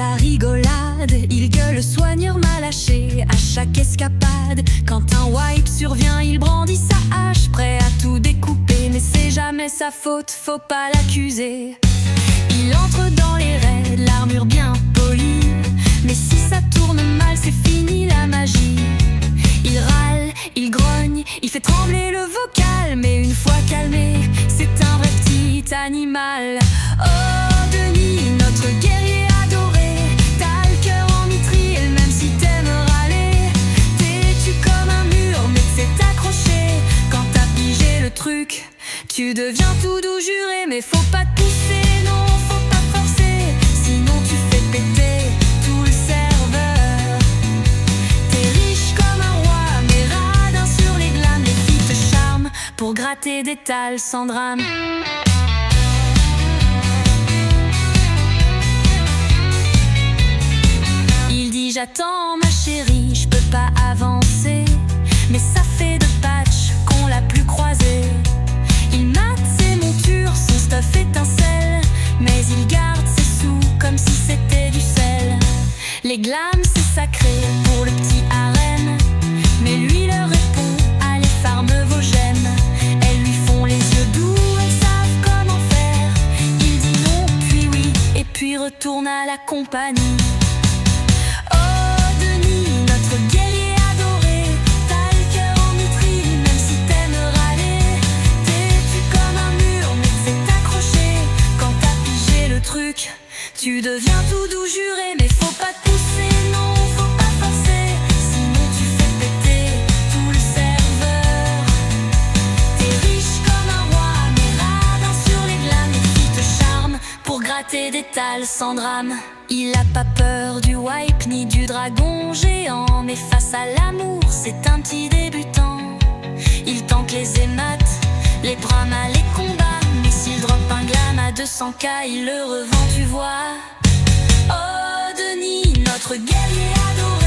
la rigolade, il gueule soigneur mal lâché à chaque escapade. Quand un wipe survient, il brandit sa hache, prêt à tout découper. Mais c'est jamais sa faute, faut pas l'accuser. Il entre dans les raids, l'armure bien polie, mais si ça tourne mal, c'est fini la magie. Il râle, il grogne, il fait trembler le vocal, mais une fois calmé, c'est un vrai petit animal. Oh Denis, notre guerrier adoré, t'as le cœur en mitril, même si t'aimes râler. T'es-tu comme un mur, mais c'est accroché. Quand t'as pigé le truc, tu deviens tout doux juré. Mais faut pas te pousser, non, faut pas forcer, sinon tu fais péter tout le serveur. T'es riche comme un roi, mais radin sur les glanes. Les filles te charment pour gratter des tales sans drame. J'attends ma chérie, je peux pas avancer, mais ça fait de patch qu'on l'a plus croisé. Il mate ses montures, son stuff étincelle, mais il garde ses sous comme si c'était du sel. Les glams c'est sacré pour le petit harem, mais lui leur répond, allez farme vos gemmes. Elles lui font les yeux doux, elles savent comment faire. Il dit non, puis oui, et puis retourne à la compagnie. Tu deviens tout doux juré, mais faut pas te pousser, non, faut pas forcer, sinon tu fais péter tout le serveur. T'es riche comme un roi, mais radin sur les glanes. Les filles te charment pour gratter des tales sans drame. Il a pas peur du wipe ni du dragon géant, mais face à l'amour, c'est un petit débutant. Il tente les hémates, les bramas, les combats, mais s'il drop un glam à 200K, il le revend, tu vois. Oh Denis, notre guerrier adoré.